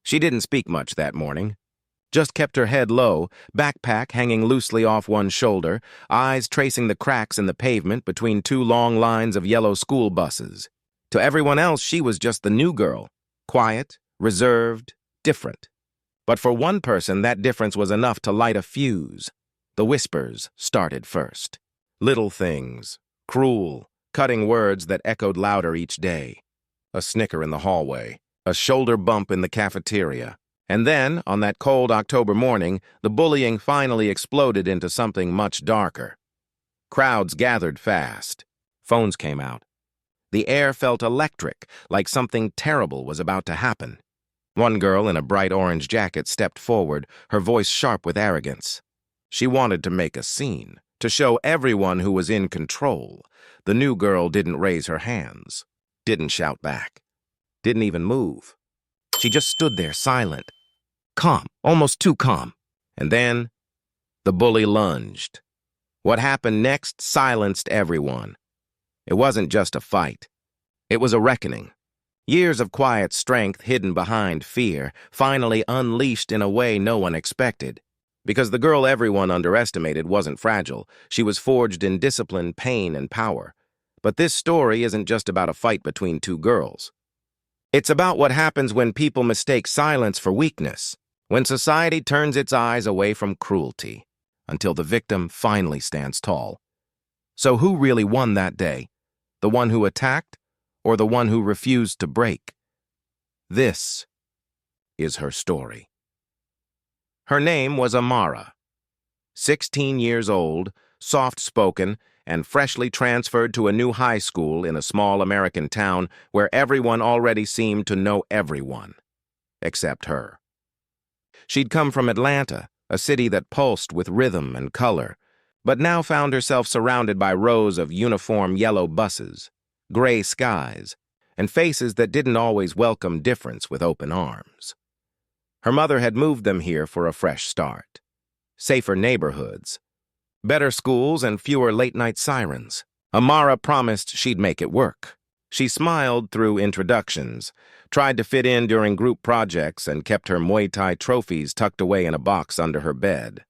She didn't speak much that morning, just kept her head low, backpack hanging loosely off one shoulder, eyes tracing the cracks in the pavement between two long lines of yellow school buses. To everyone else, she was just the new girl, quiet, reserved, different. But for one person, that difference was enough to light a fuse. The whispers started first. Little things, cruel, cutting words that echoed louder each day. A snicker in the hallway, a shoulder bump in the cafeteria. And then, on that cold October morning, the bullying finally exploded into something much darker. Crowds gathered fast. Phones came out. The air felt electric, like something terrible was about to happen. One girl in a bright orange jacket stepped forward, her voice sharp with arrogance. She wanted to make a scene, to show everyone who was in control. The new girl didn't raise her hands, didn't shout back, didn't even move. She just stood there silent, calm, almost too calm. And then, the bully lunged. What happened next silenced everyone. It wasn't just a fight. It was a reckoning. Years of quiet strength hidden behind fear, finally unleashed in a way no one expected. Because the girl everyone underestimated wasn't fragile. She was forged in discipline, pain, and power. But this story isn't just about a fight between two girls. It's about what happens when people mistake silence for weakness, when society turns its eyes away from cruelty, until the victim finally stands tall. So who really won that day? The one who attacked, or the one who refused to break? This is her story. Her name was Amara. 16 years old, soft-spoken, and freshly transferred to a new high school in a small American town where everyone already seemed to know everyone, except her. She'd come from Atlanta, a city that pulsed with rhythm and color, but now found herself surrounded by rows of uniform yellow buses, gray skies, and faces that didn't always welcome difference with open arms. Her mother had moved them here for a fresh start. Safer neighborhoods, better schools, and fewer late-night sirens. Amara promised she'd make it work. She smiled through introductions, tried to fit in during group projects, and kept her Muay Thai trophies tucked away in a box under her bed.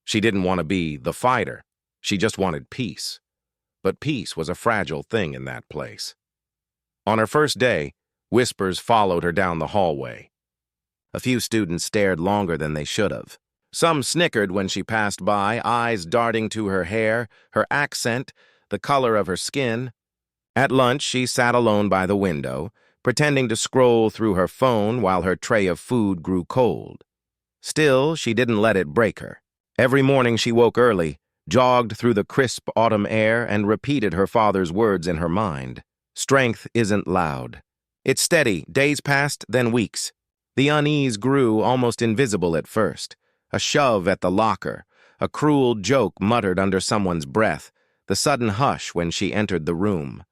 She didn't want to be the fighter. She just wanted peace. But peace was a fragile thing in that place. On her first day, whispers followed her down the hallway. A few students stared longer than they should have. Some snickered when she passed by, eyes darting to her hair, her accent, the color of her skin. At lunch, she sat alone by the window, pretending to scroll through her phone while her tray of food grew cold. Still, she didn't let it break her. Every morning she woke early, jogged through the crisp autumn air, and repeated her father's words in her mind. Strength isn't loud. It's steady. Days passed, then weeks. The unease grew, almost invisible at first. A shove at the locker, a cruel joke muttered under someone's breath, the sudden hush when she entered the room.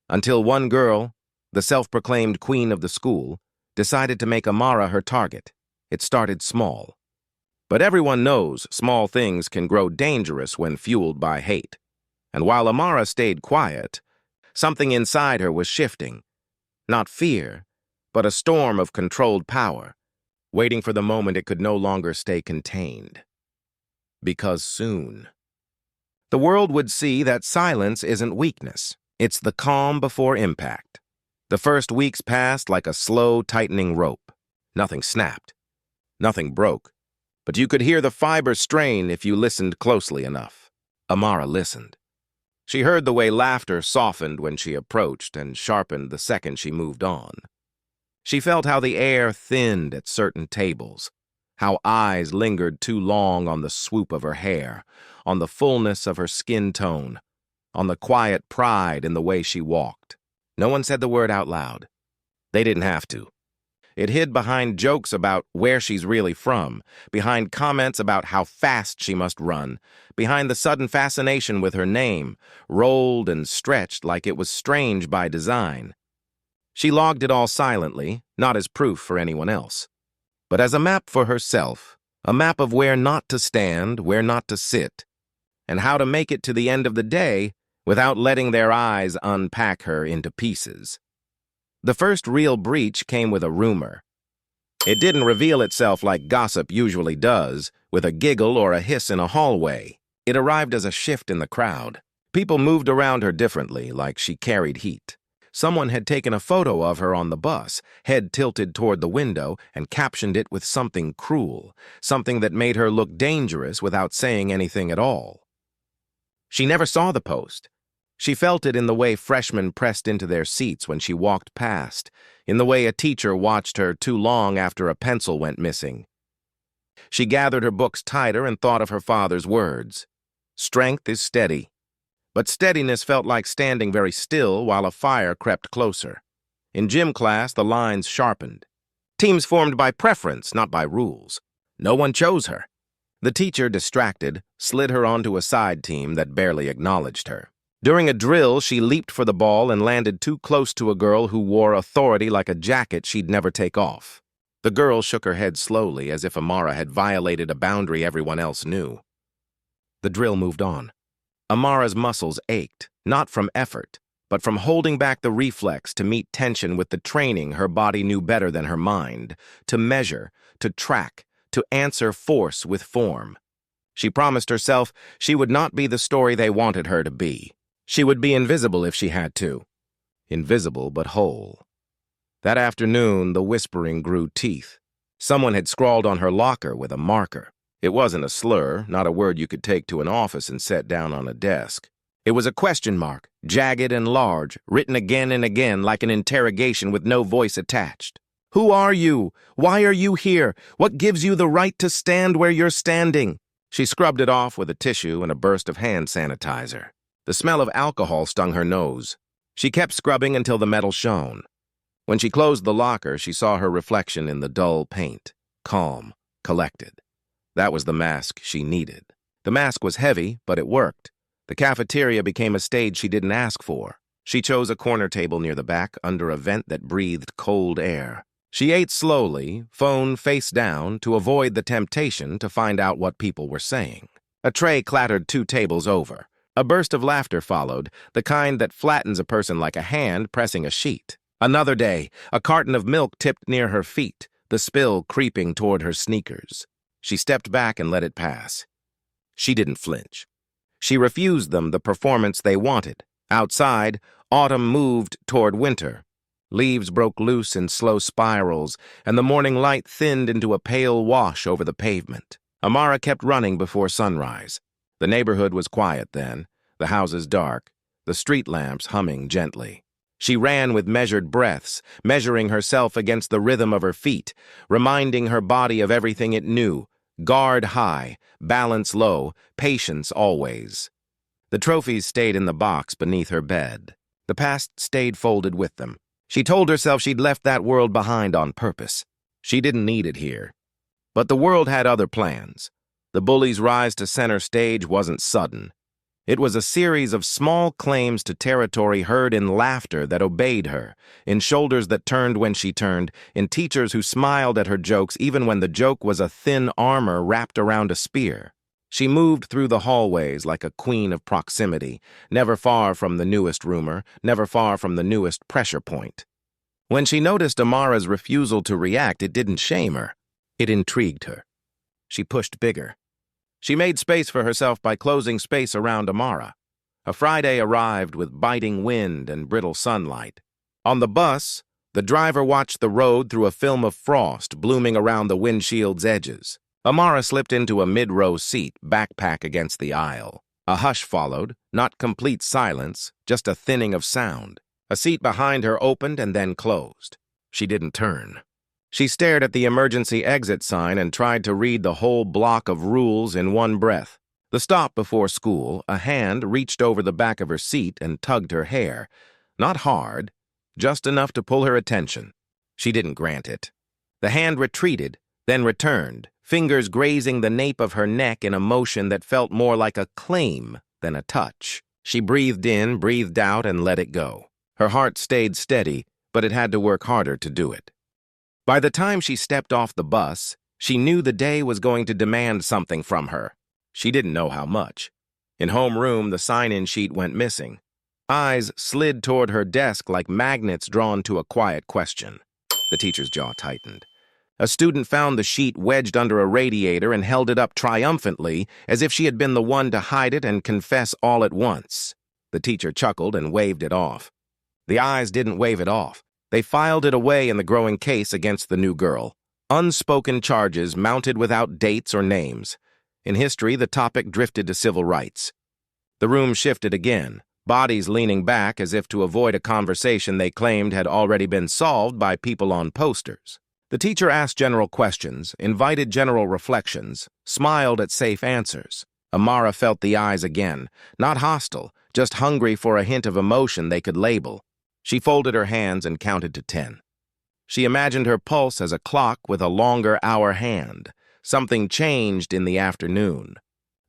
Until one girl, the self-proclaimed queen of the school, decided to make Amara her target. It started small. But everyone knows small things can grow dangerous when fueled by hate. And while Amara stayed quiet, something inside her was shifting. Not fear, but a storm of controlled power, waiting for the moment it could no longer stay contained. Because soon, the world would see that silence isn't weakness. It's the calm before impact. The first weeks passed like a slow, tightening rope. Nothing snapped. Nothing broke. But you could hear the fibers strain if you listened closely enough. Amara listened. She heard the way laughter softened when she approached and sharpened the second she moved on. She felt how the air thinned at certain tables, how eyes lingered too long on the swoop of her hair, on the fullness of her skin tone, on the quiet pride in the way she walked. No one said the word out loud. They didn't have to. It hid behind jokes about where she's really from, behind comments about how fast she must run, behind the sudden fascination with her name, rolled and stretched like it was strange by design. She logged it all silently, not as proof for anyone else, but as a map for herself, a map of where not to stand, where not to sit, and how to make it to the end of the day without letting their eyes unpack her into pieces. The first real breach came with a rumor. It didn't reveal itself like gossip usually does, with a giggle or a hiss in a hallway. It arrived as a shift in the crowd. People moved around her differently, like she carried heat. Someone had taken a photo of her on the bus, head tilted toward the window, and captioned it with something cruel, something that made her look dangerous without saying anything at all. She never saw the post. She felt it in the way freshmen pressed into their seats when she walked past, in the way a teacher watched her too long after a pencil went missing. She gathered her books tighter and thought of her father's words. Strength is steady. But steadiness felt like standing very still while a fire crept closer. In gym class, the lines sharpened. Teams formed by preference, not by rules. No one chose her. The teacher, distracted, slid her onto a side team that barely acknowledged her. During a drill, she leaped for the ball and landed too close to a girl who wore authority like a jacket she'd never take off. The girl shook her head slowly, as if Amara had violated a boundary everyone else knew. The drill moved on. Amara's muscles ached, not from effort, but from holding back the reflex to meet tension with the training her body knew better than her mind, to measure, to track, to answer force with form. She promised herself she would not be the story they wanted her to be. She would be invisible if she had to. Invisible but whole. That afternoon, the whispering grew teeth. Someone had scrawled on her locker with a marker. It wasn't a slur, not a word you could take to an office and set down on a desk. It was a question mark, jagged and large, written again and again like an interrogation with no voice attached. Who are you? Why are you here? What gives you the right to stand where you're standing? She scrubbed it off with a tissue and a burst of hand sanitizer. The smell of alcohol stung her nose. She kept scrubbing until the metal shone. When she closed the locker, she saw her reflection in the dull paint, calm, collected. That was the mask she needed. The mask was heavy, but it worked. The cafeteria became a stage she didn't ask for. She chose a corner table near the back under a vent that breathed cold air. She ate slowly, phone face down, to avoid the temptation to find out what people were saying. A tray clattered 2 tables over. A burst of laughter followed, the kind that flattens a person like a hand pressing a sheet. Another day, a carton of milk tipped near her feet, the spill creeping toward her sneakers. She stepped back and let it pass. She didn't flinch. She refused them the performance they wanted. Outside, autumn moved toward winter. Leaves broke loose in slow spirals, and the morning light thinned into a pale wash over the pavement. Amara kept running before sunrise. The neighborhood was quiet then, the houses dark, the street lamps humming gently. She ran with measured breaths, measuring herself against the rhythm of her feet, reminding her body of everything it knew. Guard high, balance low, patience always. The trophies stayed in the box beneath her bed. The past stayed folded with them. She told herself she'd left that world behind on purpose. She didn't need it here. But the world had other plans. The bully's rise to center stage wasn't sudden. It was a series of small claims to territory heard in laughter that obeyed her, in shoulders that turned when she turned, in teachers who smiled at her jokes even when the joke was a thin armor wrapped around a spear. She moved through the hallways like a queen of proximity, never far from the newest rumor, never far from the newest pressure point. When she noticed Amara's refusal to react, it didn't shame her. It intrigued her. She pushed bigger. She made space for herself by closing space around Amara. A Friday arrived with biting wind and brittle sunlight. On the bus, the driver watched the road through a film of frost blooming around the windshield's edges. Amara slipped into a mid-row seat, backpack against the aisle. A hush followed, not complete silence, just a thinning of sound. A seat behind her opened and then closed. She didn't turn. She stared at the emergency exit sign and tried to read the whole block of rules in one breath. The stop before school, a hand reached over the back of her seat and tugged her hair. Not hard, just enough to pull her attention. She didn't grant it. The hand retreated, then returned, fingers grazing the nape of her neck in a motion that felt more like a claim than a touch. She breathed in, breathed out, and let it go. Her heart stayed steady, but it had to work harder to do it. By the time she stepped off the bus, she knew the day was going to demand something from her. She didn't know how much. In homeroom, the sign-in sheet went missing. Eyes slid toward her desk like magnets drawn to a quiet question. The teacher's jaw tightened. A student found the sheet wedged under a radiator and held it up triumphantly, as if she had been the one to hide it and confess all at once. The teacher chuckled and waved it off. The eyes didn't wave it off. They filed it away in the growing case against the new girl. Unspoken charges mounted without dates or names. In history, the topic drifted to civil rights. The room shifted again, bodies leaning back as if to avoid a conversation they claimed had already been solved by people on posters. The teacher asked general questions, invited general reflections, smiled at safe answers. Amara felt the eyes again, not hostile, just hungry for a hint of emotion they could label. She folded her hands and counted to 10. She imagined her pulse as a clock with a longer hour hand. Something changed in the afternoon.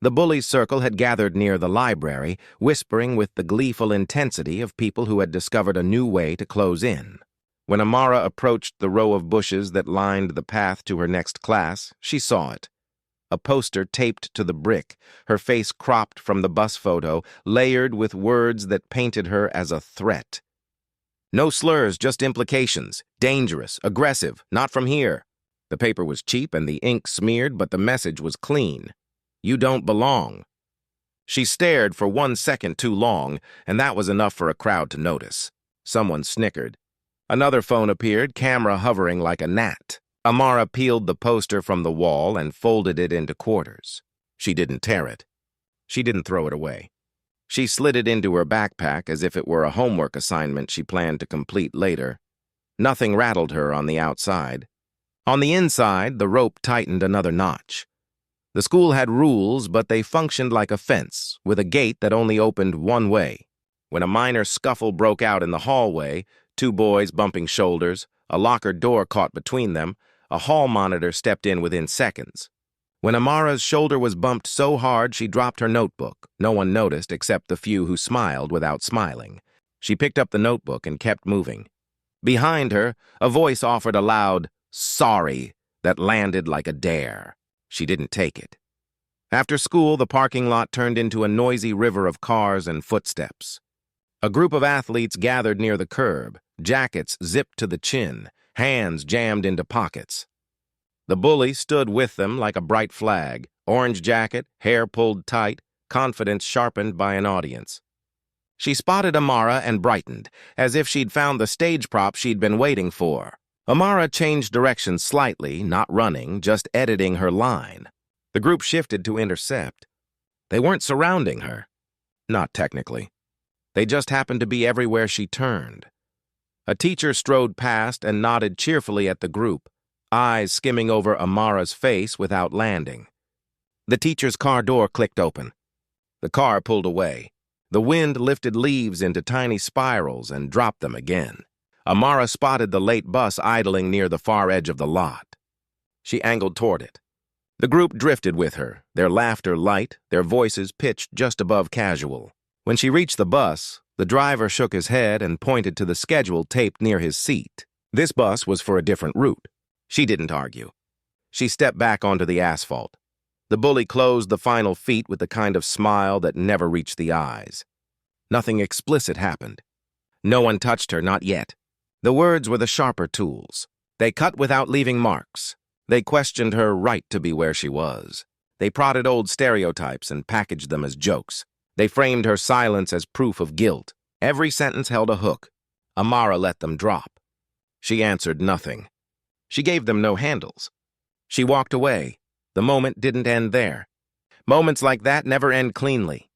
The bullies' circle had gathered near the library, whispering with the gleeful intensity of people who had discovered a new way to close in. When Amara approached the row of bushes that lined the path to her next class, she saw it. A poster taped to the brick, her face cropped from the bus photo, layered with words that painted her as a threat. No slurs, just implications. Dangerous, aggressive, not from here. The paper was cheap and the ink smeared, but the message was clean. You don't belong. She stared for 1 second too long, and that was enough for a crowd to notice. Someone snickered. Another phone appeared, camera hovering like a gnat. Amara peeled the poster from the wall and folded it into quarters. She didn't tear it. She didn't throw it away. She slid it into her backpack as if it were a homework assignment she planned to complete later. Nothing rattled her on the outside. On the inside, the rope tightened another notch. The school had rules, but they functioned like a fence, with a gate that only opened one way. When a minor scuffle broke out in the hallway, 2 boys bumping shoulders, a locker door caught between them, a hall monitor stepped in within seconds. When Amara's shoulder was bumped so hard she dropped her notebook, no one noticed except the few who smiled without smiling. She picked up the notebook and kept moving. Behind her, a voice offered a loud, "Sorry," that landed like a dare. She didn't take it. After school, the parking lot turned into a noisy river of cars and footsteps. A group of athletes gathered near the curb, jackets zipped to the chin, hands jammed into pockets. The bully stood with them like a bright flag, orange jacket, hair pulled tight, confidence sharpened by an audience. She spotted Amara and brightened, as if she'd found the stage prop she'd been waiting for. Amara changed direction slightly, not running, just editing her line. The group shifted to intercept. They weren't surrounding her. Not technically. They just happened to be everywhere she turned. A teacher strode past and nodded cheerfully at the group, eyes skimming over Amara's face without landing. The teacher's car door clicked open. The car pulled away. The wind lifted leaves into tiny spirals and dropped them again. Amara spotted the late bus idling near the far edge of the lot. She angled toward it. The group drifted with her, their laughter light, their voices pitched just above casual. When she reached the bus, the driver shook his head and pointed to the schedule taped near his seat. This bus was for a different route. She didn't argue. She stepped back onto the asphalt. The bully closed the final feet with the kind of smile that never reached the eyes. Nothing explicit happened. No one touched her, not yet. The words were the sharper tools. They cut without leaving marks. They questioned her right to be where she was. They prodded old stereotypes and packaged them as jokes. They framed her silence as proof of guilt. Every sentence held a hook. Amara let them drop. She answered nothing. She gave them no handles. She walked away. The moment didn't end there. Moments like that never end cleanly.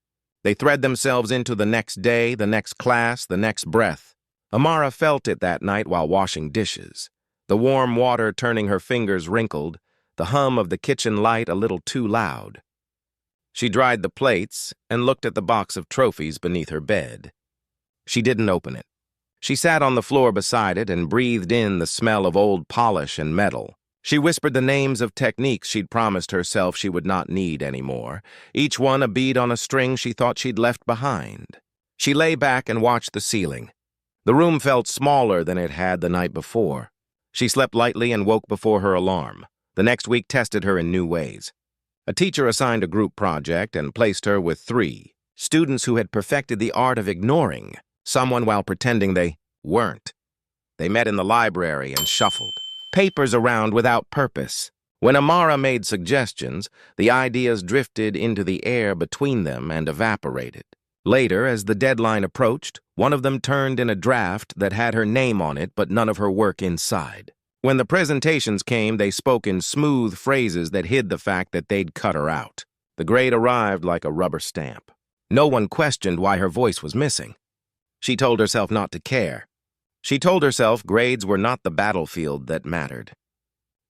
They thread themselves into the next day, the next class, the next breath. Amara felt it that night while washing dishes. The warm water turning her fingers wrinkled, the hum of the kitchen light a little too loud. She dried the plates and looked at the box of trophies beneath her bed. She didn't open it. She sat on the floor beside it and breathed in the smell of old polish and metal. She whispered the names of techniques she'd promised herself she would not need anymore, each one a bead on a string she thought she'd left behind. She lay back and watched the ceiling. The room felt smaller than it had the night before. She slept lightly and woke before her alarm. The next week tested her in new ways. A teacher assigned a group project and placed her with 3 students who had perfected the art of ignoring someone while pretending they weren't. They met in the library and shuffled, papers around without purpose. When Amara made suggestions, the ideas drifted into the air between them and evaporated. Later, as the deadline approached, one of them turned in a draft that had her name on it but none of her work inside. When the presentations came, they spoke in smooth phrases that hid the fact that they'd cut her out. The grade arrived like a rubber stamp. No one questioned why her voice was missing. She told herself not to care. She told herself grades were not the battlefield that mattered.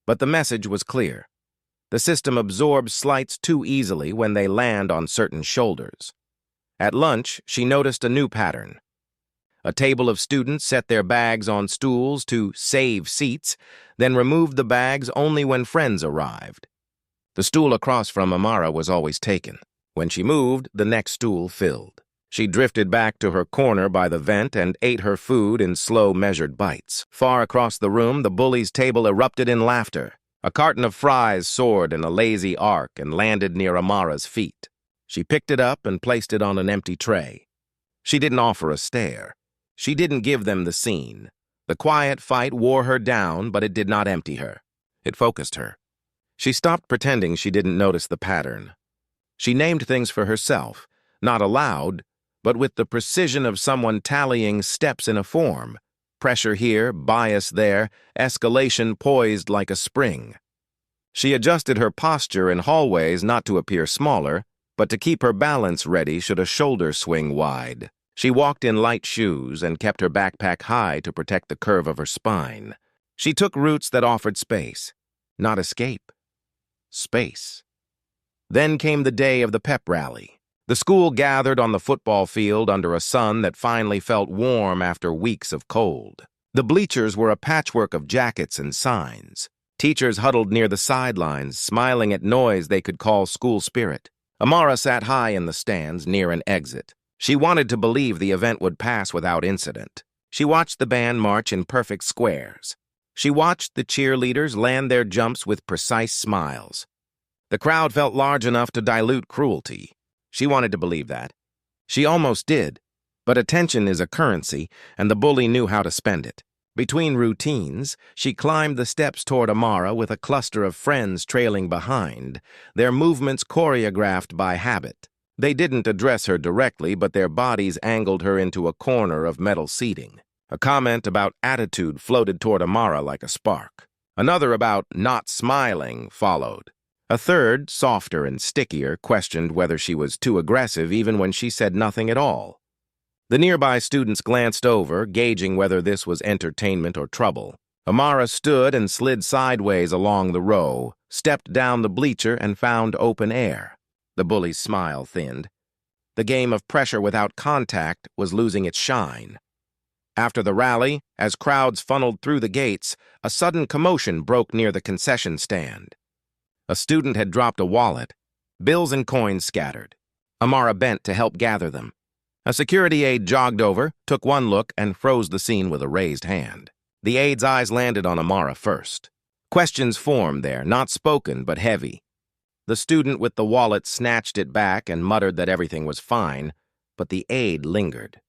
But the message was clear. The system absorbs slights too easily when they land on certain shoulders. At lunch, she noticed a new pattern. A table of students set their bags on stools to save seats, then removed the bags only when friends arrived. The stool across from Amara was always taken. When she moved, the next stool filled. She drifted back to her corner by the vent and ate her food in slow, measured bites. Far across the room, the bully's table erupted in laughter. A carton of fries soared in a lazy arc and landed near Amara's feet. She picked it up and placed it on an empty tray. She didn't offer a stare. She didn't give them the scene. The quiet fight wore her down, but it did not empty her. It focused her. She stopped pretending she didn't notice the pattern. She named things for herself, not aloud, but with the precision of someone tallying steps in a form. Pressure here, bias there, escalation poised like a spring. She adjusted her posture in hallways not to appear smaller, but to keep her balance ready should a shoulder swing wide. She walked in light shoes and kept her backpack high to protect the curve of her spine. She took routes that offered space, not escape. Space. Then came the day of the pep rally. The school gathered on the football field under a sun that finally felt warm after weeks of cold. The bleachers were a patchwork of jackets and signs. Teachers huddled near the sidelines, smiling at noise they could call school spirit. Amara sat high in the stands near an exit. She wanted to believe the event would pass without incident. She watched the band march in perfect squares. She watched the cheerleaders land their jumps with precise smiles. The crowd felt large enough to dilute cruelty. She wanted to believe that. She almost did, but attention is a currency, and the bully knew how to spend it. Between routines, she climbed the steps toward Amara with a cluster of friends trailing behind, their movements choreographed by habit. They didn't address her directly, but their bodies angled her into a corner of metal seating. A comment about attitude floated toward Amara like a spark. Another about not smiling followed. A third, softer and stickier, questioned whether she was too aggressive even when she said nothing at all. The nearby students glanced over, gauging whether this was entertainment or trouble. Amara stood and slid sideways along the row, stepped down the bleacher, and found open air. The bully's smile thinned. The game of pressure without contact was losing its shine. After the rally, as crowds funneled through the gates, a sudden commotion broke near the concession stand. A student had dropped a wallet. Bills and coins scattered. Amara bent to help gather them. A security aide jogged over, took one look, and froze the scene with a raised hand. The aide's eyes landed on Amara first. Questions formed there, not spoken but heavy. The student with the wallet snatched it back and muttered that everything was fine, but the aide lingered.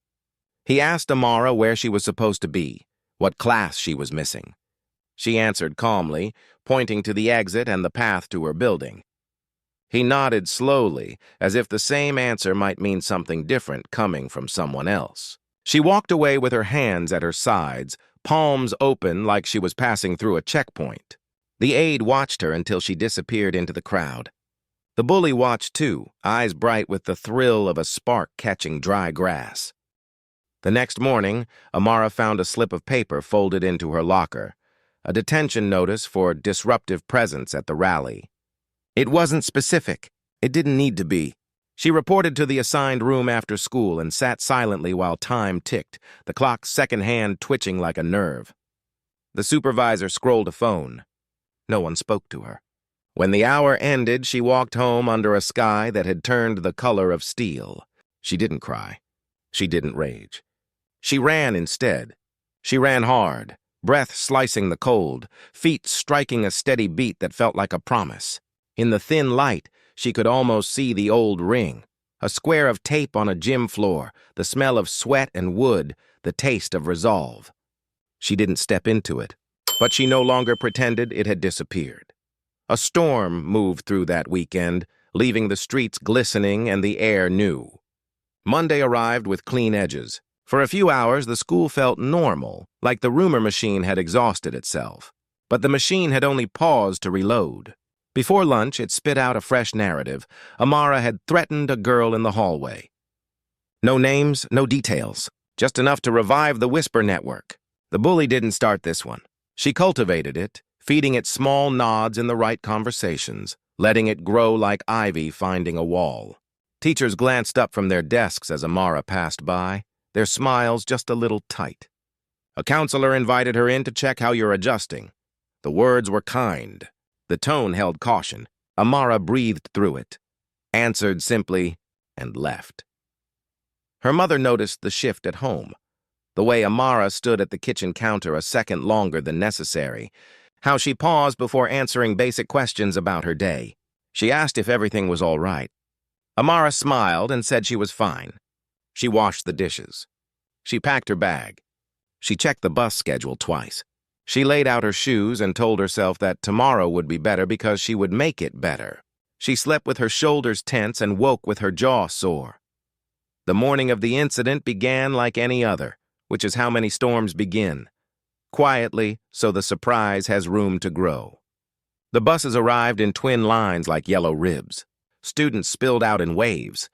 He asked Amara where she was supposed to be, what class she was missing. She answered calmly, pointing to the exit and the path to her building. He nodded slowly, as if the same answer might mean something different coming from someone else. She walked away with her hands at her sides, palms open like she was passing through a checkpoint. The aide watched her until she disappeared into the crowd. The bully watched too, eyes bright with the thrill of a spark catching dry grass. The next morning, Amara found a slip of paper folded into her locker, a detention notice for disruptive presence at the rally. It wasn't specific. It didn't need to be. She reported to the assigned room after school and sat silently while time ticked, the clock's second hand twitching like a nerve. The supervisor scrolled a phone. No one spoke to her. When the hour ended, she walked home under a sky that had turned the color of steel. She didn't cry. She didn't rage. She ran instead. She ran hard, breath slicing the cold, feet striking a steady beat that felt like a promise. In the thin light, she could almost see the old ring, a square of tape on a gym floor, the smell of sweat and wood, the taste of resolve. She didn't step into it. But she no longer pretended it had disappeared. A storm moved through that weekend, leaving the streets glistening and the air new. Monday arrived with clean edges. For a few hours, the school felt normal, like the rumor machine had exhausted itself. But the machine had only paused to reload. Before lunch, it spit out a fresh narrative. Amara had threatened a girl in the hallway. No names, no details, just enough to revive the whisper network. The bully didn't start this one. She cultivated it, feeding it small nods in the right conversations, letting it grow like ivy finding a wall. Teachers glanced up from their desks as Amara passed by, their smiles just a little tight. A counselor invited her in to check how you're adjusting. The words were kind. The tone held caution. Amara breathed through it, answered simply, and left. Her mother noticed the shift at home, the way Amara stood at the kitchen counter a second longer than necessary, how she paused before answering basic questions about her day. She asked if everything was all right. Amara smiled and said she was fine. She washed the dishes. She packed her bag. She checked the bus schedule twice. She laid out her shoes and told herself that tomorrow would be better because she would make it better. She slept with her shoulders tense and woke with her jaw sore. The morning of the incident began like any other, which is how many storms begin. Quietly, so the surprise has room to grow. The buses arrived in twin lines like yellow ribs. Students spilled out in waves.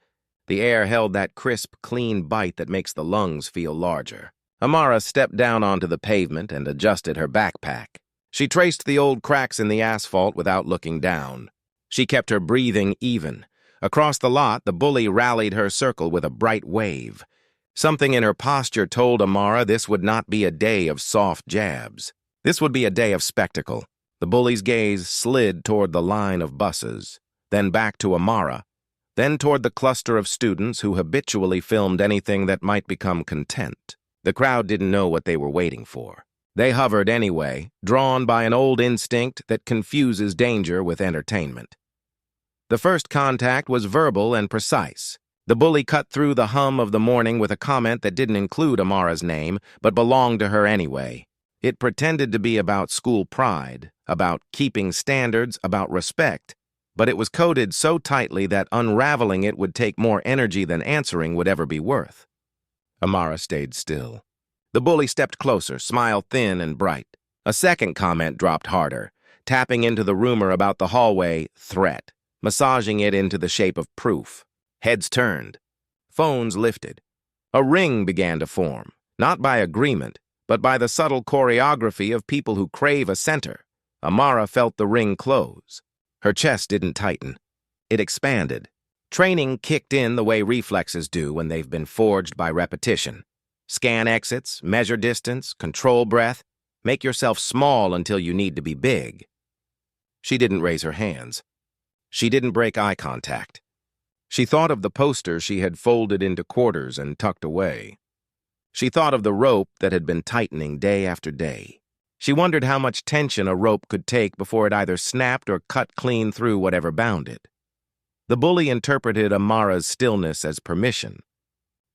The air held that crisp, clean bite that makes the lungs feel larger. Amara stepped down onto the pavement and adjusted her backpack. She traced the old cracks in the asphalt without looking down. She kept her breathing even. Across the lot, the bully rallied her circle with a bright wave. Something in her posture told Amara this would not be a day of soft jabs. This would be a day of spectacle. The bully's gaze slid toward the line of buses, then back to Amara, then toward the cluster of students who habitually filmed anything that might become content. The crowd didn't know what they were waiting for. They hovered anyway, drawn by an old instinct that confuses danger with entertainment. The first contact was verbal and precise. The bully cut through the hum of the morning with a comment that didn't include Amara's name, but belonged to her anyway. It pretended to be about school pride, about keeping standards, about respect, but it was coded so tightly that unraveling it would take more energy than answering would ever be worth. Amara stayed still. The bully stepped closer, smile thin and bright. A second comment dropped harder, tapping into the rumor about the hallway threat, massaging it into the shape of proof. Heads turned. Phones lifted. A ring began to form, not by agreement, but by the subtle choreography of people who crave a center. Amara felt the ring close. Her chest didn't tighten. It expanded. Training kicked in the way reflexes do when they've been forged by repetition. Scan exits, measure distance, control breath, make yourself small until you need to be big. She didn't raise her hands. She didn't break eye contact. She thought of the poster she had folded into quarters and tucked away. She thought of the rope that had been tightening day after day. She wondered how much tension a rope could take before it either snapped or cut clean through whatever bound it. The bully interpreted Amara's stillness as permission.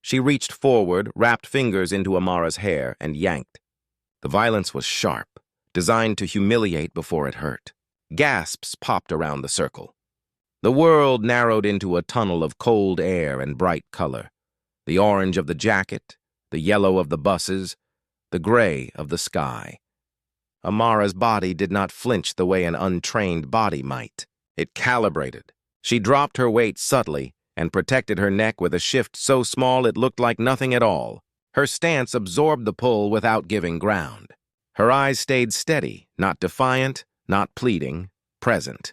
She reached forward, wrapped fingers into Amara's hair, and yanked. The violence was sharp, designed to humiliate before it hurt. Gasps popped around the circle. The world narrowed into a tunnel of cold air and bright color. The orange of the jacket, the yellow of the buses, the gray of the sky. Amara's body did not flinch the way an untrained body might. It calibrated. She dropped her weight subtly and protected her neck with a shift so small it looked like nothing at all. Her stance absorbed the pull without giving ground. Her eyes stayed steady, not defiant, not pleading, present.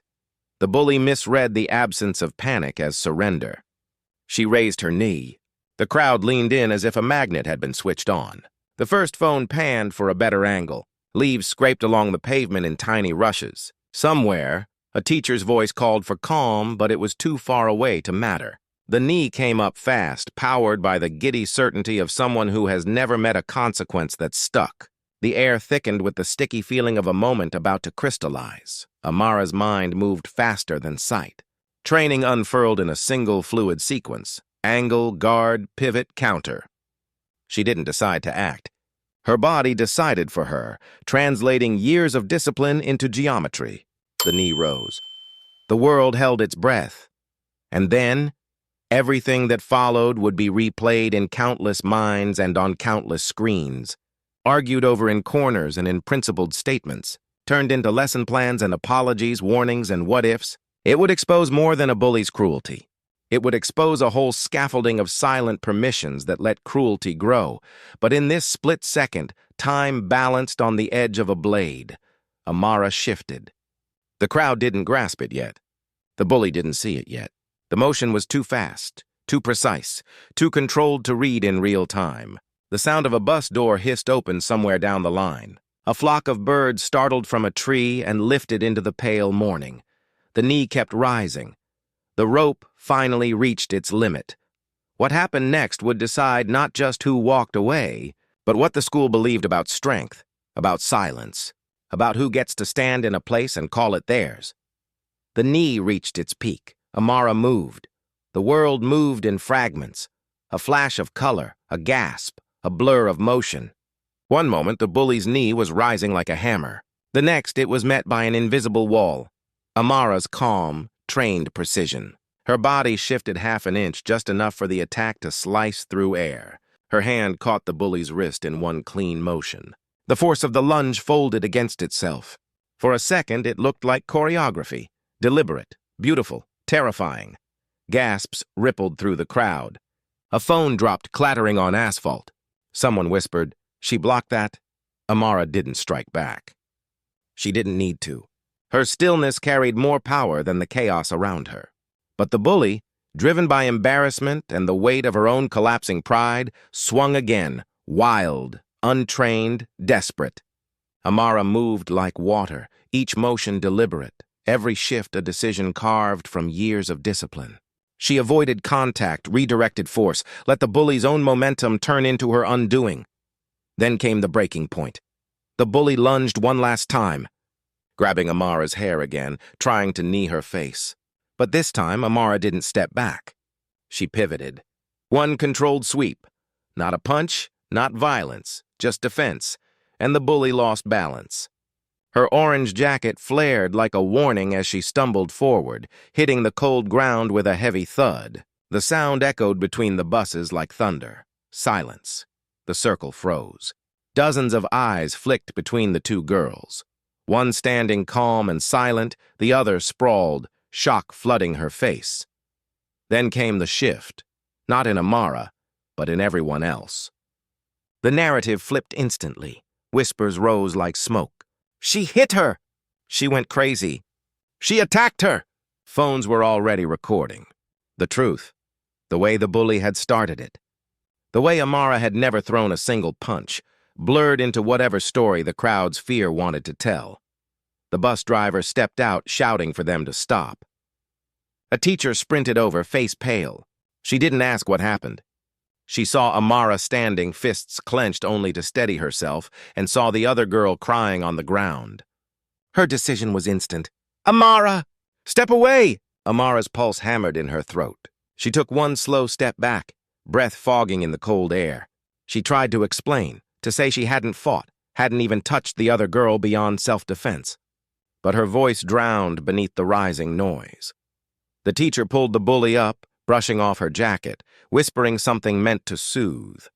The bully misread the absence of panic as surrender. She raised her knee. The crowd leaned in as if a magnet had been switched on. The first phone panned for a better angle. Leaves scraped along the pavement in tiny rushes. Somewhere, a teacher's voice called for calm, but it was too far away to matter. The knee came up fast, powered by the giddy certainty of someone who has never met a consequence that stuck. The air thickened with the sticky feeling of a moment about to crystallize. Amara's mind moved faster than sight. Training unfurled in a single fluid sequence. Angle, guard, pivot, counter. She didn't decide to act. Her body decided for her, translating years of discipline into geometry. The knee rose. The world held its breath. And then, everything that followed would be replayed in countless minds and on countless screens, argued over in corners and in principled statements, turned into lesson plans and apologies, warnings and what-ifs. It would expose more than a bully's cruelty. It would expose a whole scaffolding of silent permissions that let cruelty grow. But in this split second, time balanced on the edge of a blade. Amara shifted. The crowd didn't grasp it yet. The bully didn't see it yet. The motion was too fast, too precise, too controlled to read in real time. The sound of a bus door hissed open somewhere down the line. A flock of birds startled from a tree and lifted into the pale morning. The knee kept rising. The rope finally reached its limit. What happened next would decide not just who walked away, but what the school believed about strength, about silence, about who gets to stand in a place and call it theirs. The knee reached its peak. Amara moved. The world moved in fragments. A flash of color, a gasp, a blur of motion. One moment, the bully's knee was rising like a hammer. The next, it was met by an invisible wall. Amara's calm, trained precision. Her body shifted half an inch, just enough for the attack to slice through air. Her hand caught the bully's wrist in one clean motion. The force of the lunge folded against itself. For a second, it looked like choreography. Deliberate, beautiful, terrifying. Gasps rippled through the crowd. A phone dropped clattering on asphalt. Someone whispered, "She blocked that?" Amara didn't strike back. She didn't need to. Her stillness carried more power than the chaos around her. But the bully, driven by embarrassment and the weight of her own collapsing pride, swung again, wild, untrained, desperate. Amara moved like water, each motion deliberate, every shift a decision carved from years of discipline. She avoided contact, redirected force, let the bully's own momentum turn into her undoing. Then came the breaking point. The bully lunged one last time, grabbing Amara's hair again, trying to knee her face. But this time, Amara didn't step back. She pivoted. One controlled sweep. Not a punch, not violence, just defense, and the bully lost balance. Her orange jacket flared like a warning as she stumbled forward, hitting the cold ground with a heavy thud. The sound echoed between the buses like thunder. Silence. The circle froze. Dozens of eyes flicked between the two girls. One standing calm and silent, the other sprawled, shock flooding her face. Then came the shift, not in Amara, but in everyone else. The narrative flipped instantly. Whispers rose like smoke. "She hit her!" "She went crazy!" "She attacked her!" Phones were already recording. The truth, the way the bully had started it. The way Amara had never thrown a single punch, blurred into whatever story the crowd's fear wanted to tell. The bus driver stepped out, shouting for them to stop. A teacher sprinted over, face pale. She didn't ask what happened. She saw Amara standing, fists clenched only to steady herself, and saw the other girl crying on the ground. Her decision was instant. "Amara! Step away!" Amara's pulse hammered in her throat. She took one slow step back, breath fogging in the cold air. She tried to explain, to say she hadn't fought, hadn't even touched the other girl beyond self-defense. But her voice drowned beneath the rising noise. The teacher pulled the bully up, brushing off her jacket, whispering something meant to soothe.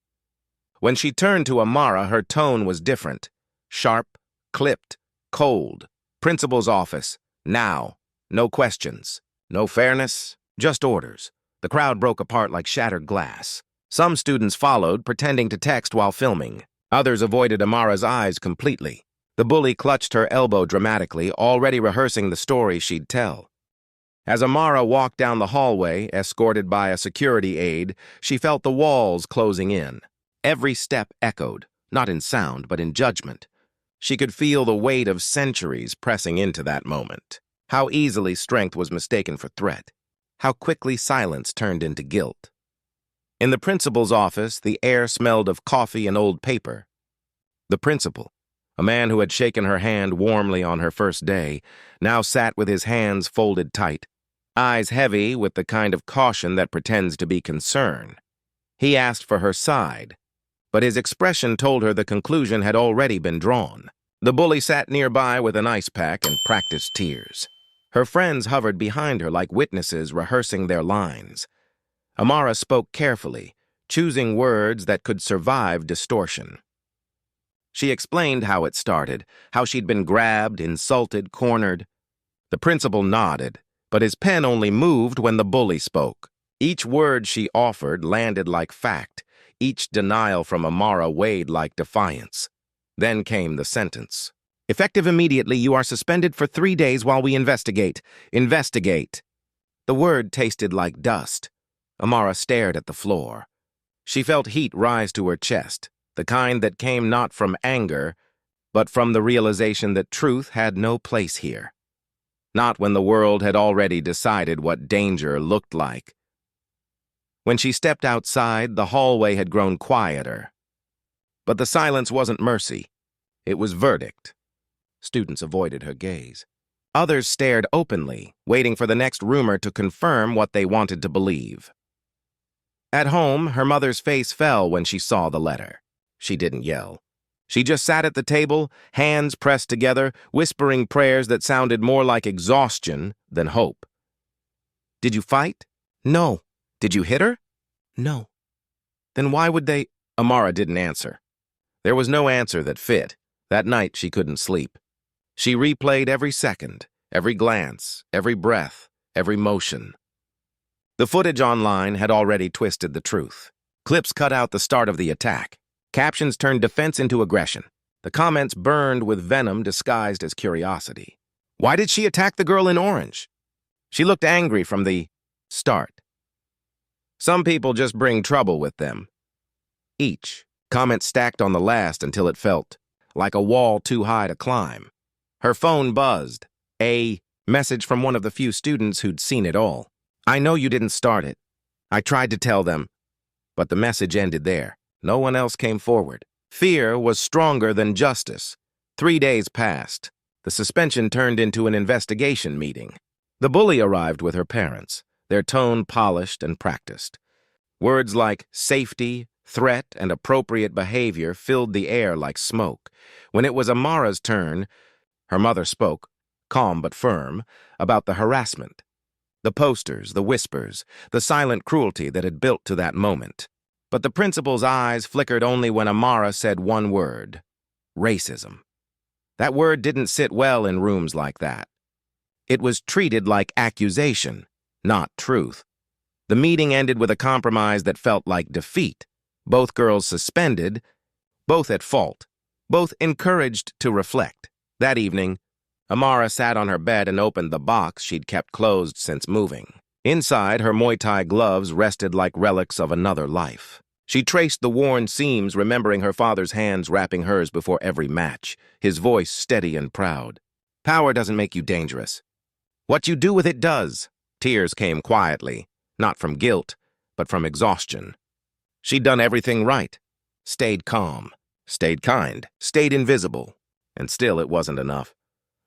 When she turned to Amara, her tone was different. Sharp, clipped, cold. "Principal's office. Now. No questions. No fairness. Just orders." The crowd broke apart like shattered glass. Some students followed, pretending to text while filming. Others avoided Amara's eyes completely. The bully clutched her elbow dramatically, already rehearsing the story she'd tell. As Amara walked down the hallway, escorted by a security aide, she felt the walls closing in. Every step echoed, not in sound, but in judgment. She could feel the weight of centuries pressing into that moment. How easily strength was mistaken for threat. How quickly silence turned into guilt. In the principal's office, the air smelled of coffee and old paper. The principal, a man who had shaken her hand warmly on her first day, now sat with his hands folded tight, eyes heavy with the kind of caution that pretends to be concern. He asked for her side. but his expression told her the conclusion had already been drawn. The bully sat nearby with an ice pack and practiced tears. Her friends hovered behind her like witnesses rehearsing their lines. Amara spoke carefully, choosing words that could survive distortion. She explained how it started, how she'd been grabbed, insulted, cornered. The principal nodded, but his pen only moved when the bully spoke. Each word she offered landed like fact. Each denial from Amara weighed like defiance. Then came the sentence. Effective immediately, you are suspended for 3 days while we investigate. Investigate. The word tasted like dust. Amara stared at the floor. She felt heat rise to her chest, the kind that came not from anger, but from the realization that truth had no place here. Not when the world had already decided what danger looked like. When she stepped outside, the hallway had grown quieter. But the silence wasn't mercy. It was verdict. Students avoided her gaze. Others stared openly, waiting for the next rumor to confirm what they wanted to believe. At home, her mother's face fell when she saw the letter. She didn't yell. She just sat at the table, hands pressed together, whispering prayers that sounded more like exhaustion than hope. Did you fight? No. Did you hit her? No. Then why would they? Amara didn't answer. There was no answer that fit. That night she couldn't sleep. She replayed every second, every glance, every breath, every motion. The footage online had already twisted the truth. Clips cut out the start of the attack. Captions turned defense into aggression. The comments burned with venom disguised as curiosity. Why did she attack the girl in orange? She looked angry from the start. Some people just bring trouble with them. Each comment stacked on the last until it felt like a wall too high to climb. Her phone buzzed. A message from one of the few students who'd seen it all. I know you didn't start it. I tried to tell them, but the message ended there. No one else came forward. Fear was stronger than justice. 3 days passed. The suspension turned into an investigation meeting. The bully arrived with her parents, their tone polished and practiced. Words like safety, threat, and appropriate behavior filled the air like smoke. When it was Amara's turn, her mother spoke, calm but firm, about the harassment. The posters, the whispers, the silent cruelty that had built to that moment. But the principal's eyes flickered only when Amara said one word: racism. That word didn't sit well in rooms like that. It was treated like accusation, not truth. The meeting ended with a compromise that felt like defeat. Both girls suspended, both at fault, both encouraged to reflect. That evening, Amara sat on her bed and opened the box she'd kept closed since moving. Inside, her Muay Thai gloves rested like relics of another life. She traced the worn seams, remembering her father's hands wrapping hers before every match, his voice steady and proud. Power doesn't make you dangerous. What you do with it does. Tears came quietly, not from guilt, but from exhaustion. She'd done everything right. Stayed calm, stayed kind, stayed invisible. And still it wasn't enough.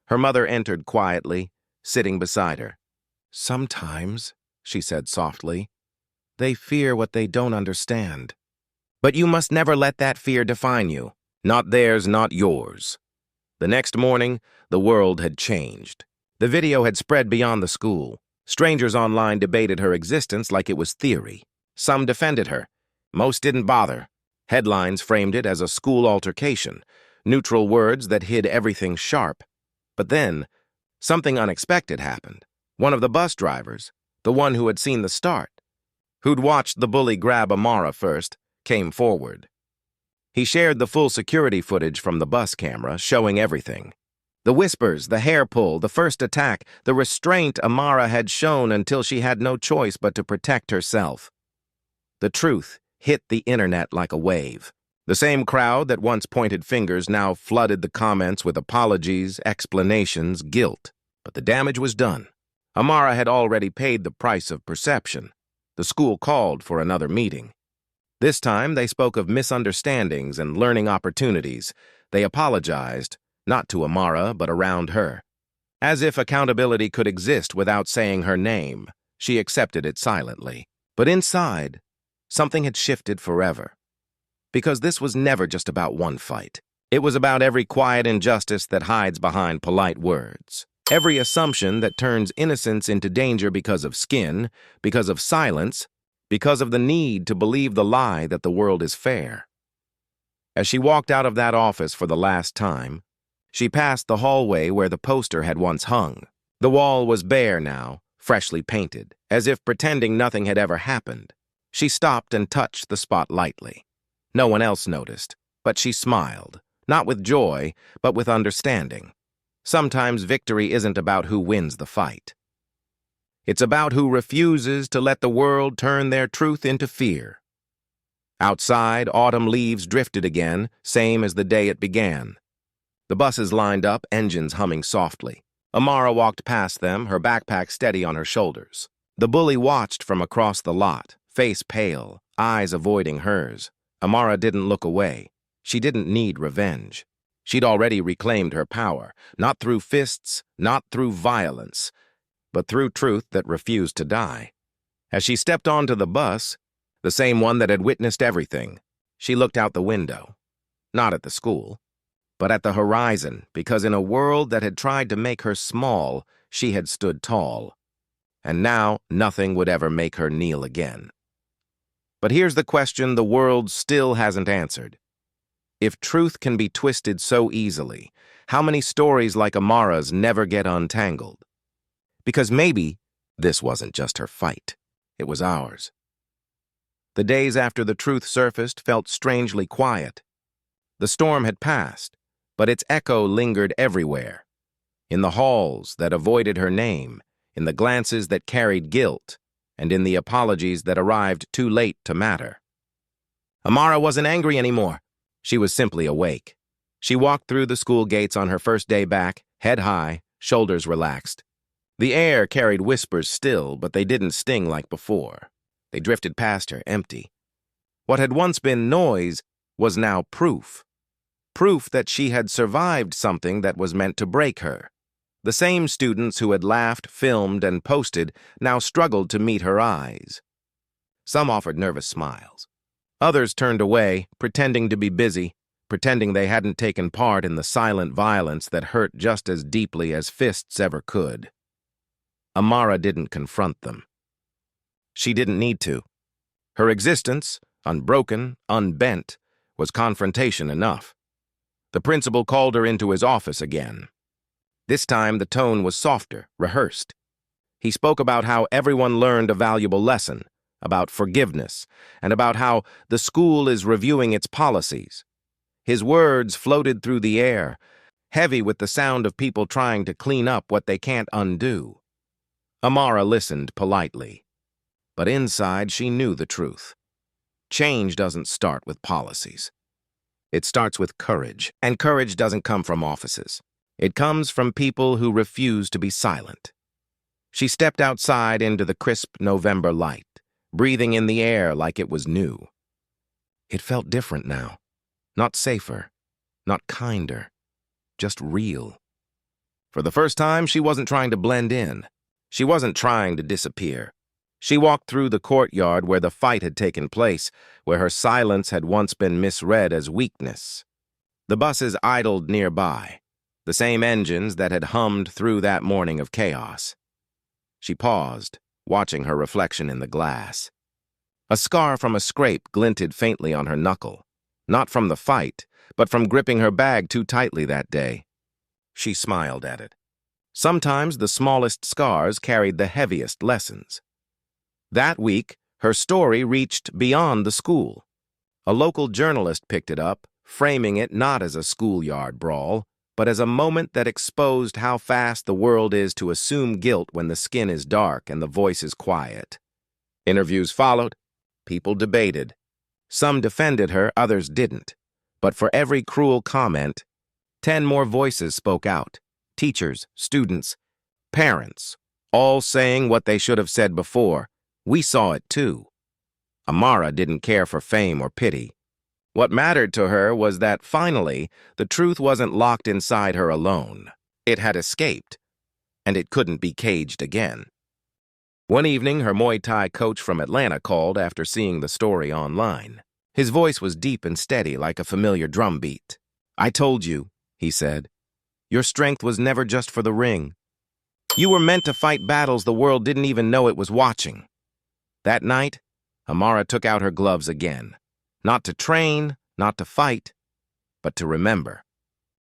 Her mother entered quietly, sitting beside her. Sometimes, she said softly, they fear what they don't understand. But you must never let that fear define you. Not theirs, not yours. The next morning, the world had changed. The video had spread beyond the school. Strangers online debated her existence like it was theory. Some defended her. Most didn't bother. Headlines framed it as a school altercation, neutral words that hid everything sharp. But then, something unexpected happened. One of the bus drivers, the one who had seen the start, who'd watched the bully grab Amara first, came forward. He shared the full security footage from the bus camera, showing everything. The whispers, the hair pull, the first attack, the restraint Amara had shown until she had no choice but to protect herself. The truth hit the internet like a wave. The same crowd that once pointed fingers now flooded the comments with apologies, explanations, guilt. But the damage was done. Amara had already paid the price of perception. The school called for another meeting. This time they spoke of misunderstandings and learning opportunities. They apologized, not to Amara, but around her. As if accountability could exist without saying her name, she accepted it silently. But inside, something had shifted forever. Because this was never just about one fight. It was about every quiet injustice that hides behind polite words. Every assumption that turns innocence into danger because of skin, because of silence, because of the need to believe the lie that the world is fair. As she walked out of that office for the last time, she passed the hallway where the poster had once hung. The wall was bare now, freshly painted, as if pretending nothing had ever happened. She stopped and touched the spot lightly. No one else noticed, but she smiled, not with joy, but with understanding. Sometimes victory isn't about who wins the fight. It's about who refuses to let the world turn their truth into fear. Outside, autumn leaves drifted again, same as the day it began. The buses lined up, engines humming softly. Amara walked past them, her backpack steady on her shoulders. The bully watched from across the lot, face pale, eyes avoiding hers. Amara didn't look away. She didn't need revenge. She'd already reclaimed her power, not through fists, not through violence, but through truth that refused to die. As she stepped onto the bus, the same one that had witnessed everything, she looked out the window. Not at the school, but at the horizon, because in a world that had tried to make her small, she had stood tall. And now nothing would ever make her kneel again. But here's the question the world still hasn't answered. If truth can be twisted so easily, how many stories like Amara's never get untangled? Because maybe this wasn't just her fight. It was ours. The days after the truth surfaced felt strangely quiet. The storm had passed, but its echo lingered everywhere. In the halls that avoided her name, in the glances that carried guilt, and in the apologies that arrived too late to matter. Amara wasn't angry anymore. She was simply awake. She walked through the school gates on her first day back, head high, shoulders relaxed. The air carried whispers still, but they didn't sting like before. They drifted past her, empty. What had once been noise was now proof. Proof that she had survived something that was meant to break her. The same students who had laughed, filmed, and posted now struggled to meet her eyes. Some offered nervous smiles. Others turned away, pretending to be busy, pretending they hadn't taken part in the silent violence that hurt just as deeply as fists ever could. Amara didn't confront them. She didn't need to. Her existence, unbroken, unbent, was confrontation enough. The principal called her into his office again. This time the tone was softer, rehearsed. He spoke about how everyone learned a valuable lesson, about forgiveness, and about how the school is reviewing its policies. His words floated through the air, heavy with the sound of people trying to clean up what they can't undo. Amara listened politely. But inside, she knew the truth. Change doesn't start with policies. It starts with courage, and courage doesn't come from offices. It comes from people who refuse to be silent. She stepped outside into the crisp November light, breathing in the air like it was new. It felt different now. Not safer, not kinder, just real. For the first time, she wasn't trying to blend in. She wasn't trying to disappear. She walked through the courtyard where the fight had taken place, where her silence had once been misread as weakness. The buses idled nearby, the same engines that had hummed through that morning of chaos. She paused, watching her reflection in the glass. A scar from a scrape glinted faintly on her knuckle, not from the fight, but from gripping her bag too tightly that day. She smiled at it. Sometimes the smallest scars carried the heaviest lessons. That week, her story reached beyond the school. A local journalist picked it up, framing it not as a schoolyard brawl, but as a moment that exposed how fast the world is to assume guilt when the skin is dark and the voice is quiet. Interviews followed. People debated. Some defended her, others didn't. But for every cruel comment, 10 more voices spoke out. Teachers, students, parents, all saying what they should have said before. We saw it too. Amara didn't care for fame or pity. What mattered to her was that, finally, the truth wasn't locked inside her alone. It had escaped, and it couldn't be caged again. One evening, her Muay Thai coach from Atlanta called after seeing the story online. His voice was deep and steady like a familiar drum beat. "I told you," he said. "Your strength was never just for the ring. You were meant to fight battles the world didn't even know it was watching." That night, Amara took out her gloves again. Not to train, not to fight, but to remember.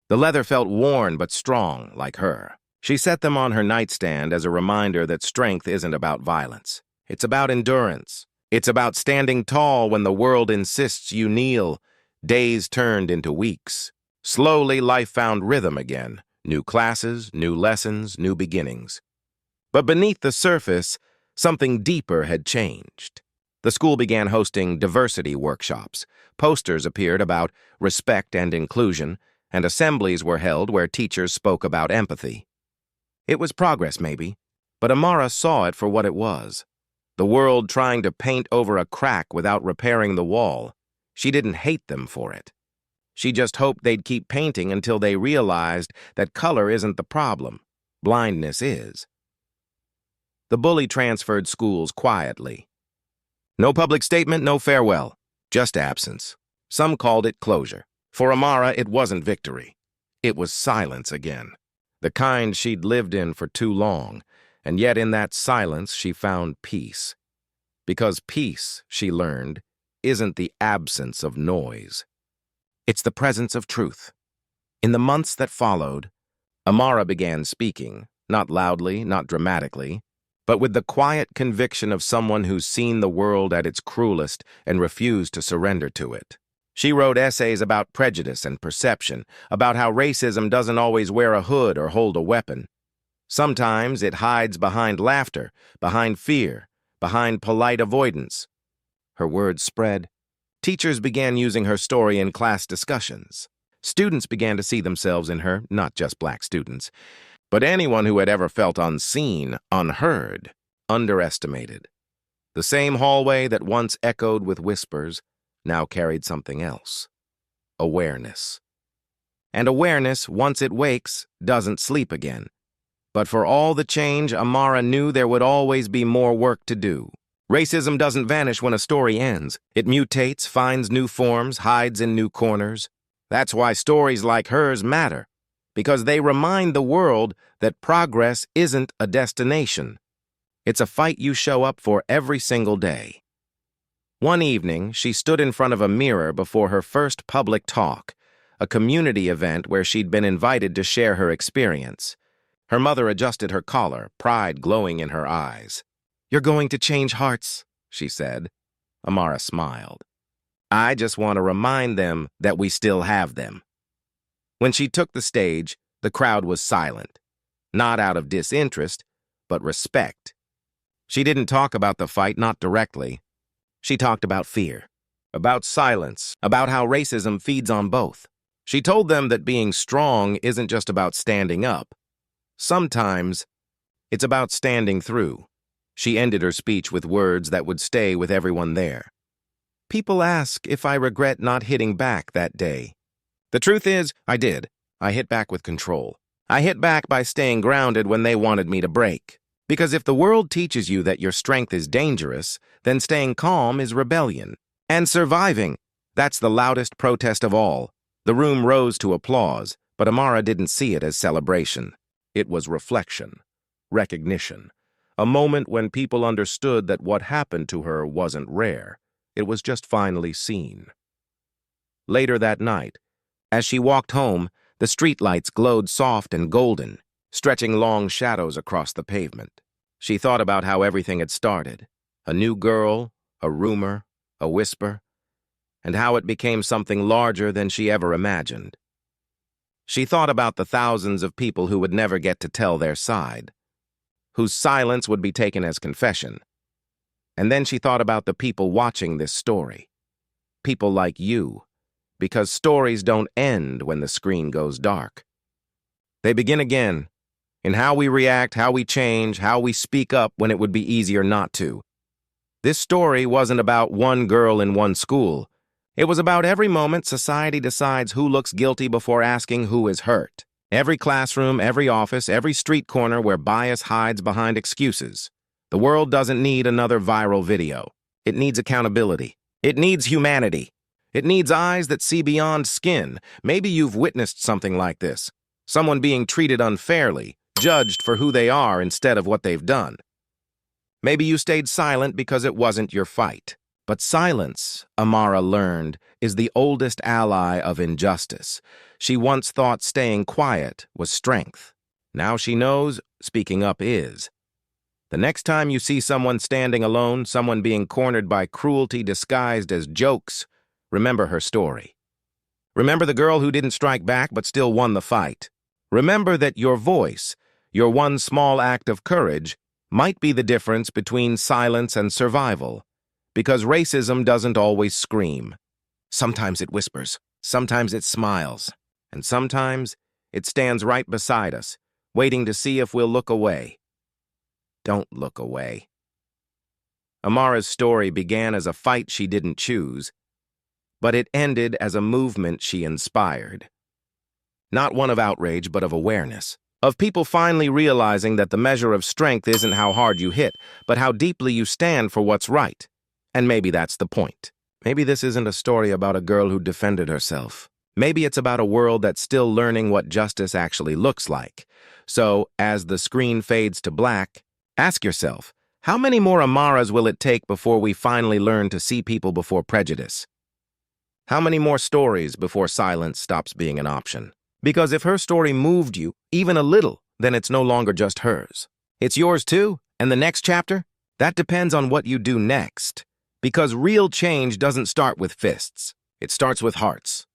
The leather felt worn but strong, like her. She set them on her nightstand as a reminder that strength isn't about violence. It's about endurance. It's about standing tall when the world insists you kneel. Days turned into weeks. Slowly, life found rhythm again. New classes, new lessons, new beginnings. But beneath the surface, something deeper had changed. The school began hosting diversity workshops. Posters appeared about respect and inclusion, and assemblies were held where teachers spoke about empathy. It was progress, maybe, but Amara saw it for what it was. The world trying to paint over a crack without repairing the wall. She didn't hate them for it. She just hoped they'd keep painting until they realized that color isn't the problem. Blindness is. The bully transferred schools quietly. No public statement, no farewell, just absence. Some called it closure. For Amara, it wasn't victory. It was silence again. The kind she'd lived in for too long, and yet in that silence she found peace. Because peace, she learned, isn't the absence of noise. It's the presence of truth. In the months that followed, Amara began speaking, not loudly, not dramatically, but with the quiet conviction of someone who's seen the world at its cruelest and refused to surrender to it. She wrote essays about prejudice and perception, about how racism doesn't always wear a hood or hold a weapon. Sometimes it hides behind laughter, behind fear, behind polite avoidance. Her words spread. Teachers began using her story in class discussions. Students began to see themselves in her, not just black students, but anyone who had ever felt unseen, unheard, underestimated. The same hallway that once echoed with whispers now carried something else. Awareness. And awareness, once it wakes, doesn't sleep again. But for all the change, Amara knew there would always be more work to do. Racism doesn't vanish when a story ends. It mutates, finds new forms, hides in new corners. That's why stories like hers matter, because they remind the world that progress isn't a destination. It's a fight you show up for every single day. One evening, she stood in front of a mirror before her first public talk, a community event where she'd been invited to share her experience. Her mother adjusted her collar, pride glowing in her eyes. "You're going to change hearts," she said. Amara smiled. "I just want to remind them that we still have them." When she took the stage, the crowd was silent, not out of disinterest, but respect. She didn't talk about the fight, not directly. She talked about fear, about silence, about how racism feeds on both. She told them that being strong isn't just about standing up. Sometimes, it's about standing through. She ended her speech with words that would stay with everyone there. "People ask if I regret not hitting back that day. The truth is, I did. I hit back with control. I hit back by staying grounded when they wanted me to break. Because if the world teaches you that your strength is dangerous, then staying calm is rebellion. And surviving, that's the loudest protest of all." The room rose to applause, but Amara didn't see it as celebration. It was reflection, recognition, a moment when people understood that what happened to her wasn't rare. It was just finally seen. Later that night, as she walked home, the streetlights glowed soft and golden, stretching long shadows across the pavement. She thought about how everything had started. A new girl, a rumor, a whisper, and how it became something larger than she ever imagined. She thought about the thousands of people who would never get to tell their side, whose silence would be taken as confession. And then she thought about the people watching this story. People like you, because stories don't end when the screen goes dark. They begin again, in how we react, how we change, how we speak up when it would be easier not to. This story wasn't about one girl in one school. It was about every moment society decides who looks guilty before asking who is hurt. Every classroom, every office, every street corner where bias hides behind excuses. The world doesn't need another viral video. It needs accountability. It needs humanity. It needs eyes that see beyond skin. Maybe you've witnessed something like this. Someone being treated unfairly, judged for who they are instead of what they've done. Maybe you stayed silent because it wasn't your fight. But silence, Amara learned, is the oldest ally of injustice. She once thought staying quiet was strength. Now she knows speaking up is. The next time you see someone standing alone, someone being cornered by cruelty disguised as jokes, remember her story. Remember the girl who didn't strike back but still won the fight. Remember that your voice, your one small act of courage, might be the difference between silence and survival. Because racism doesn't always scream. Sometimes it whispers, sometimes it smiles, and sometimes it stands right beside us, waiting to see if we'll look away. Don't look away. Amara's story began as a fight she didn't choose, but it ended as a movement she inspired. Not one of outrage, but of awareness. Of people finally realizing that the measure of strength isn't how hard you hit, but how deeply you stand for what's right. And maybe that's the point. Maybe this isn't a story about a girl who defended herself. Maybe it's about a world that's still learning what justice actually looks like. So, as the screen fades to black, ask yourself, how many more Amaras will it take before we finally learn to see people before prejudice? How many more stories before silence stops being an option? Because if her story moved you, even a little, then it's no longer just hers. It's yours too, and the next chapter? That depends on what you do next. Because real change doesn't start with fists. It starts with hearts.